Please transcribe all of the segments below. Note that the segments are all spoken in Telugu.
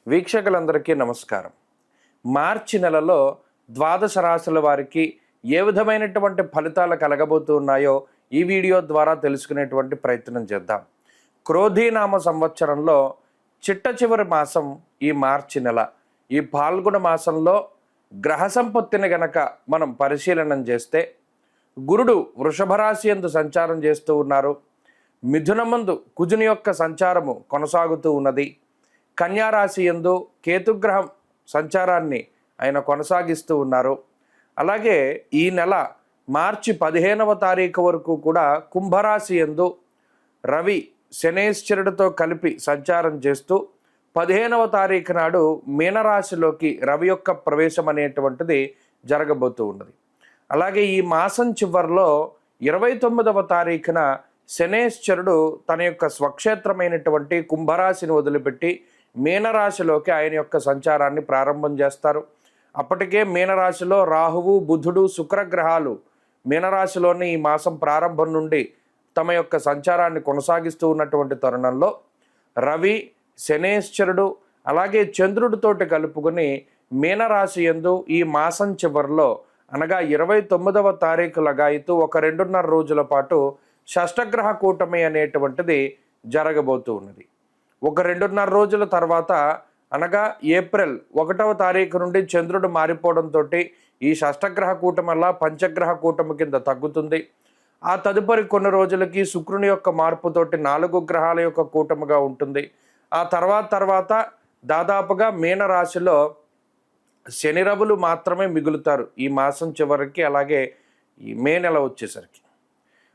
వీక్షకులందరికీ నమస్కారం. మార్చి నెలలో ద్వాదశ రాశుల వారికి ఏ విధమైనటువంటి ఫలితాలు కలగబోతున్నాయో ఈ వీడియో ద్వారా తెలుసుకునేటువంటి ప్రయత్నం చేద్దాం. క్రోధీనామ సంవత్సరంలో చిట్ట చివరి మాసం ఈ మార్చి నెల. ఈ పాల్గొన మాసంలో గ్రహ సంపత్తిని గనక మనం పరిశీలనం చేస్తే గురుడు వృషభ రాశి యందు సంచారం చేస్తూ ఉన్నారు. మిథునమందు కుజుని యొక్క సంచారము కొనసాగుతూ ఉన్నది. కన్యారాశి యందు కేతుగ్రహం సంచారాన్ని ఆయన కొనసాగిస్తూ ఉన్నారు. అలాగే ఈ నెల మార్చి 15వ తారీఖు వరకు కూడా కుంభరాశి యందు రవి శనేశ్వరుడితో కలిపి సంచారం చేస్తూ 15వ తారీఖు నాడు మీనరాశిలోకి రవి యొక్క ప్రవేశం అనేటువంటిది జరగబోతూ ఉన్నది. అలాగే ఈ మాసం చివరిలో 29వ తారీఖున శనేశ్వరుడు తన యొక్క స్వక్షేత్రమైనటువంటి కుంభరాశిని వదిలిపెట్టి మీనరాశిలోకి ఆయన యొక్క సంచారాన్ని ప్రారంభం చేస్తారు. అప్పటికే మీనరాశిలో రాహువు, బుధుడు, శుక్రగ్రహాలు మీనరాశిలోని ఈ మాసం ప్రారంభం నుండి తమ యొక్క సంచారాన్ని కొనసాగిస్తూ ఉన్నటువంటి తరుణంలో రవి, శనేశ్వరుడు అలాగే చంద్రుడితోటి కలుపుకొని మీనరాశి యందు ఈ మాసం చివరిలో అనగా 29వ తారీఖు లగాయితూ ఒక 2.5 రోజుల పాటు షష్టగ్రహ కూటమి అనేటువంటిది జరగబోతూ ఉన్నది. ఒక 2.5 రోజుల తర్వాత అనగా ఏప్రిల్ 1వ తారీఖు నుండి చంద్రుడు మారిపోవడంతో ఈ షష్టగ్రహ కూటమి వల్ల పంచగ్రహ కూటమి కింద తగ్గుతుంది. ఆ తదుపరి కొన్ని రోజులకి శుక్రుని యొక్క మార్పుతోటి 4 గ్రహాల యొక్క కూటమిగా ఉంటుంది. ఆ తర్వాత దాదాపుగా మీనరాశిలో శని రవులు మాత్రమే మిగులుతారు ఈ మాసం చివరికి, అలాగే ఈ మే నెల వచ్చేసరికి.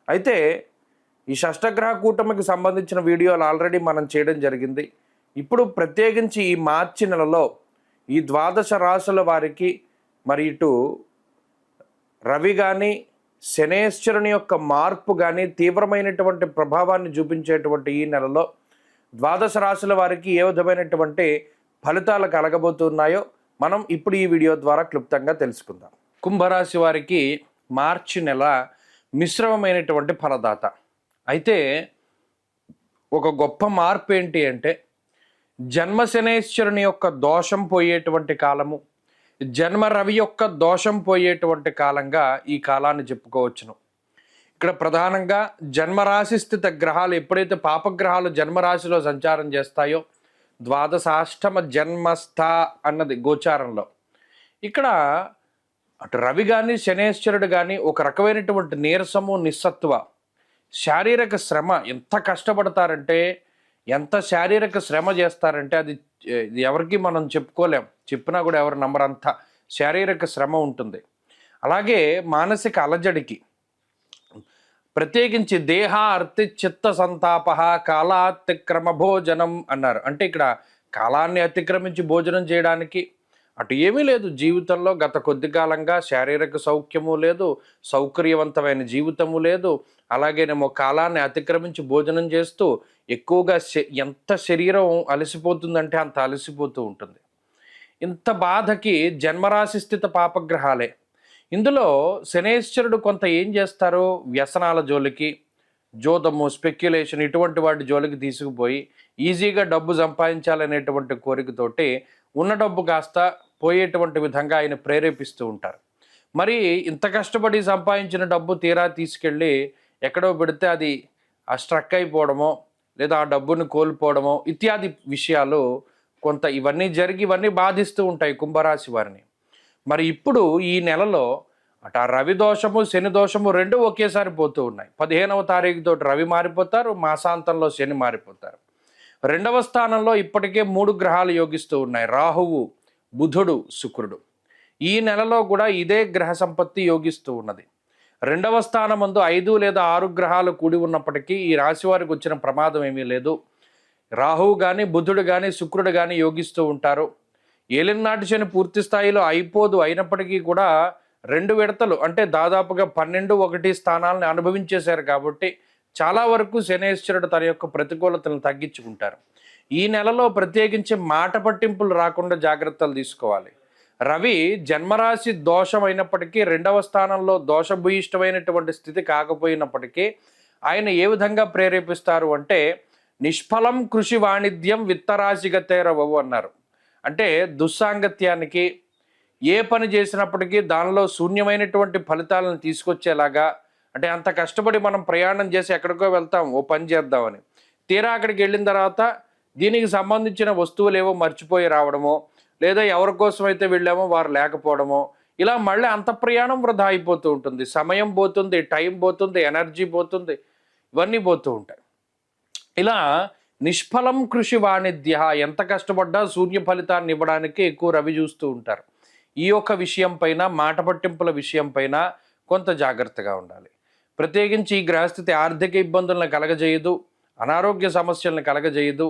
అయితే ఈ షష్టగ్రహ కూటమికి సంబంధించిన వీడియోలు ఆల్రెడీ మనం చేయడం జరిగింది. ఇప్పుడు ప్రత్యేకించి ఈ మార్చి నెలలో ఈ ద్వాదశ రాశుల వారికి మరి ఇటు రవి కానీ శనేశ్వరుని యొక్క మార్పు కానీ తీవ్రమైనటువంటి ప్రభావాన్ని చూపించేటువంటి ఈ నెలలో ద్వాదశ రాశుల వారికి ఏ విధమైనటువంటి ఫలితాలు కలగబోతున్నాయో మనం ఇప్పుడు ఈ వీడియో ద్వారా క్లుప్తంగా తెలుసుకుందాం. కుంభరాశి వారికి మార్చి నెల మిశ్రమమైనటువంటి ఫలదాత. అయితే ఒక గొప్ప మార్పు ఏంటి అంటే జన్మ శనేశ్వరుని యొక్క దోషం పోయేటువంటి కాలము, జన్మ రవి యొక్క దోషం పోయేటువంటి కాలంగా ఈ కాలాన్ని చెప్పుకోవచ్చును. ఇక్కడ ప్రధానంగా జన్మరాశి స్థిత గ్రహాలు ఎప్పుడైతే పాపగ్రహాలు జన్మరాశిలో సంచారం చేస్తాయో ద్వాదశాష్టమ జన్మస్థ అన్నది గోచారంలో ఇక్కడ అటు రవి కానీ శనేశ్వరుడు కానీ ఒక రకమైనటువంటి నీరసము, నిస్సత్వ, శారీరక శ్రమ ఎంత కష్టపడతారంటే, ఎంత శారీరక శ్రమ చేస్తారంటే అది ఎవరికి మనం చెప్పుకోలేం, చెప్పినా కూడా ఎవరు నమ్మరు, అంత శారీరక శ్రమ ఉంటుంది. అలాగే మానసిక అలజడికి ప్రత్యేకించి దేహ అర్థి చిత్త సంతాప కాలాతిక్రమ భోజనం అన్నారు. అంటే ఇక్కడ కాలాన్ని అతిక్రమించి భోజనం చేయడానికి అటు ఏమీ లేదు జీవితంలో. గత కొద్ది కాలంగా శారీరక సౌఖ్యము లేదు, సౌకర్యవంతమైన జీవితము లేదు. అలాగేనేమో కాలాన్ని అతిక్రమించి భోజనం చేస్తూ ఎక్కువగా ఎంత శరీరం అలసిపోతుందంటే అంత అలసిపోతూ ఉంటుంది. ఇంత బాధకి జన్మరాశి స్థిత పాపగ్రహాలే. ఇందులో శనేశ్వరుడు కొంత ఏం చేస్తారు, వ్యసనాల జోలికి, జోదము, స్పెక్యులేషన్ ఇటువంటి వాటి జోలికి తీసుకుపోయి ఈజీగా డబ్బు సంపాదించాలనేటువంటి కోరికతోటి ఉన్న డబ్బు కాస్త పోయేటువంటి విధంగా ఆయన ప్రేరేపిస్తూ ఉంటారు. మరి ఇంత కష్టపడి సంపాదించిన డబ్బు తీరా తీసుకెళ్ళి ఎక్కడో పెడితే అది స్ట్రక్ అయిపోవడమో లేదా ఆ డబ్బుని కోల్పోవడమో ఇత్యాది విషయాలు కొంత ఇవన్నీ బాధిస్తూ ఉంటాయి కుంభరాశి వారిని. మరి ఇప్పుడు ఈ నెలలో అటు రవి దోషము, శని దోషము రెండు ఒకేసారి పోతూ ఉన్నాయి. 15వ తారీఖు తోటి రవి మారిపోతారు, మాసాంతంలో శని మారిపోతారు. 2వ స్థానంలో ఇప్పటికే 3 గ్రహాలు యోగిస్తూ ఉన్నాయి, రాహువు, బుధుడు, శుక్రుడు. ఈ నెలలో కూడా ఇదే గ్రహ సంపత్తి యోగిస్తూ ఉన్నది. 2వ స్థానం ముందు 5 లేదా 6 గ్రహాలు కూడి ఉన్నప్పటికీ ఈ రాశి వారికి వచ్చిన ప్రమాదం ఏమీ లేదు. రాహువు కానీ, బుధుడు కానీ, శుక్రుడు కానీ యోగిస్తూ ఉంటారు. ఏలినాటి శని పూర్తి స్థాయిలో అయిపోదు, అయినప్పటికీ కూడా 2 విడతలు అంటే దాదాపుగా 12-1 స్థానాలను అనుభవించేశారు. కాబట్టి చాలా వరకు శనేశ్వరుడు తన యొక్క ప్రతికూలతలను తగ్గించుకుంటారు. ఈ నెలలో ప్రత్యేకించి మాట పట్టింపులు రాకుండా జాగ్రత్తలు తీసుకోవాలి. రవి జన్మరాశి దోషం అయినప్పటికీ 2వ స్థానంలో దోషభూయిష్టమైనటువంటి స్థితి కాకపోయినప్పటికీ ఆయన ఏ విధంగా ప్రేరేపిస్తారు అంటే నిష్ఫలం కృషి వాణిజ్యం విత్తరాశిగతేరవవు అన్నారు. అంటే దుస్సాంగత్యానికి ఏ పని చేసినప్పటికీ దానిలో శూన్యమైనటువంటి ఫలితాలను తీసుకొచ్చేలాగా, అంటే అంత కష్టపడి మనం ప్రయాణం చేసి ఎక్కడికో వెళ్తాం ఓ పని చేద్దామని, తీరా అక్కడికి వెళ్ళిన తర్వాత దీనికి సంబంధించిన వస్తువులు ఏవో మర్చిపోయి రావడమో, లేదా ఎవరి కోసం అయితే వెళ్ళామో వారు లేకపోవడమో, ఇలా మళ్ళీ అంత ప్రయాణం వృధా అయిపోతూ ఉంటుంది. సమయం పోతుంది, టైం పోతుంది, ఎనర్జీ పోతుంది, ఇవన్నీ పోతూ ఉంటాయి. ఇలా నిష్ఫలం కృషి వాణిజ్య, ఎంత కష్టపడ్డా శూన్య ఫలితాన్ని ఇవ్వడానికి ఎక్కువ రవి చూస్తూ ఉంటారు. ఈ యొక్క విషయం పైన, మాట పట్టింపుల విషయం పైన కొంత జాగ్రత్తగా ఉండాలి. ప్రత్యేకించి ఈ గ్రహస్థితి ఆర్థిక ఇబ్బందులను కలగజేయదు, అనారోగ్య సమస్యలను కలగజేయదు,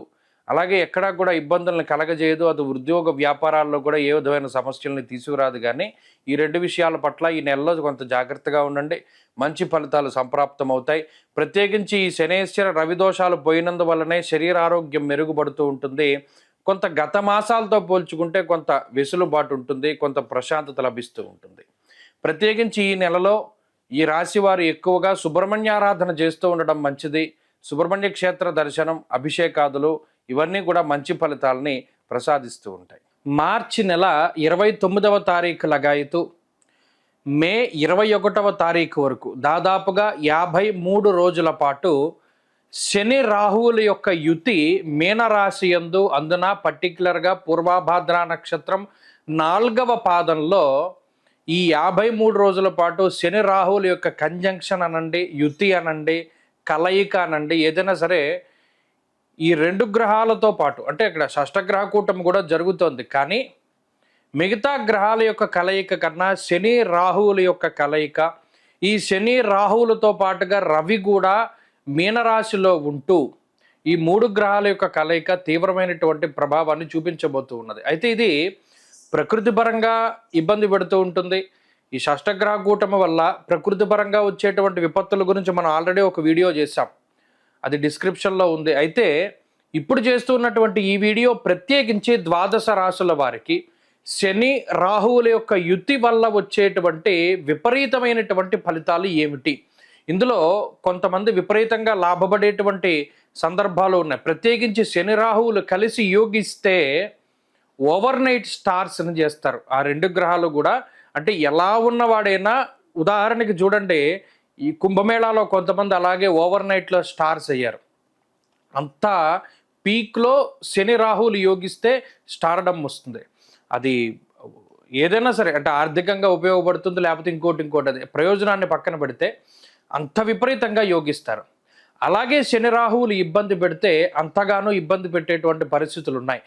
అలాగే ఎక్కడా కూడా ఇబ్బందులను కలగజేయదు. అది ఉద్యోగ వ్యాపారాల్లో కూడా ఏ విధమైన సమస్యల్ని తీసుకురాదు. కానీ ఈ రెండు విషయాల పట్ల ఈ నెలలో కొంత జాగ్రత్తగా ఉండండి, మంచి ఫలితాలు సంప్రాప్తం అవుతాయి. ప్రత్యేకించి ఈ శనేశ్వర రవి దోషాలు పోయినందువల్లనే శరీర ఆరోగ్యం మెరుగుపడుతూ ఉంటుంది. కొంత గత మాసాలతో పోల్చుకుంటే కొంత వెసులుబాటు ఉంటుంది, కొంత ప్రశాంతత లభిస్తూ ఉంటుంది. ప్రత్యేకించి ఈ నెలలో ఈ రాశి వారు ఎక్కువగా సుబ్రహ్మణ్యారాధన చేస్తూ ఉండడం మంచిది. సుబ్రహ్మణ్య క్షేత్ర దర్శనం, అభిషేకాదులు ఇవన్నీ కూడా మంచి ఫలితాలని ప్రసాదిస్తూ ఉంటాయి. మార్చి నెల 29వ తారీఖు లగాయతు మే 21వ తారీఖు వరకు దాదాపుగా 53 రోజుల పాటు శని రాహువుల యొక్క యుతి మీనరాశి యందు, అందున పర్టికులర్గా పూర్వభాద్ర నక్షత్రం 4వ పాదంలో ఈ 53 రోజుల పాటు శని రాహువుల యొక్క కంజంక్షన్ అనండి, యుతి అనండి, కలయిక అనండి, ఏదైనా సరే ఈ రెండు గ్రహాలతో పాటు, అంటే ఇక్కడ షష్టగ్రహ కూటమి కూడా జరుగుతోంది, కానీ మిగతా గ్రహాల యొక్క కలయిక కన్నా శని రాహువుల యొక్క కలయిక, ఈ శని రాహువులతో పాటుగా రవి కూడా మీనరాశిలో ఉంటూ ఈ 3 గ్రహాల యొక్క కలయిక తీవ్రమైనటువంటి ప్రభావాన్ని చూపించబోతూ ఉన్నది. అయితే ఇది ప్రకృతి పరంగా ఇబ్బంది పెడుతూ ఉంటుంది. ఈ షష్టగ్రహ కూటమి వల్ల ప్రకృతి పరంగా వచ్చేటువంటి విపత్తుల గురించి మనం ఆల్రెడీ ఒక వీడియో చేశాం, అది డిస్క్రిప్షన్లో ఉంది. అయితే ఇప్పుడు చేస్తున్నటువంటి ఈ వీడియో ప్రత్యేకించి ద్వాదశ రాశుల వారికి శని రాహువుల యొక్క యుతి వల్ల వచ్చేటువంటి విపరీతమైనటువంటి ఫలితాలు ఏమిటి, ఇందులో కొంతమంది విపరీతంగా లాభపడేటువంటి సందర్భాలు ఉన్నాయి. ప్రత్యేకించి శని రాహువులు కలిసి యోగిస్తే ఓవర్ నైట్ స్టార్స్ అని చేస్తారు ఆ రెండు గ్రహాలు కూడా. అంటే ఎలా ఉన్నవాడైనా, ఉదాహరణకి చూడండి, ఈ కుంభమేళాలో కొంతమంది అలాగే ఓవర్ నైట్లో స్టార్స్ అయ్యారు. అంతా పీక్లో శని రాహువులు యోగిస్తే స్టార్డమ్ వస్తుంది. అది ఏదైనా సరే, అంటే ఆర్థికంగా ఉపయోగపడుతుంది, లేకపోతే ఇంకోటి అది ప్రయోజనాన్ని పక్కన పెడితే అంత విపరీతంగా యోగిస్తారు. అలాగే శని రాహువులు ఇబ్బంది పెడితే అంతగానో ఇబ్బంది పెట్టేటువంటి పరిస్థితులు ఉన్నాయి.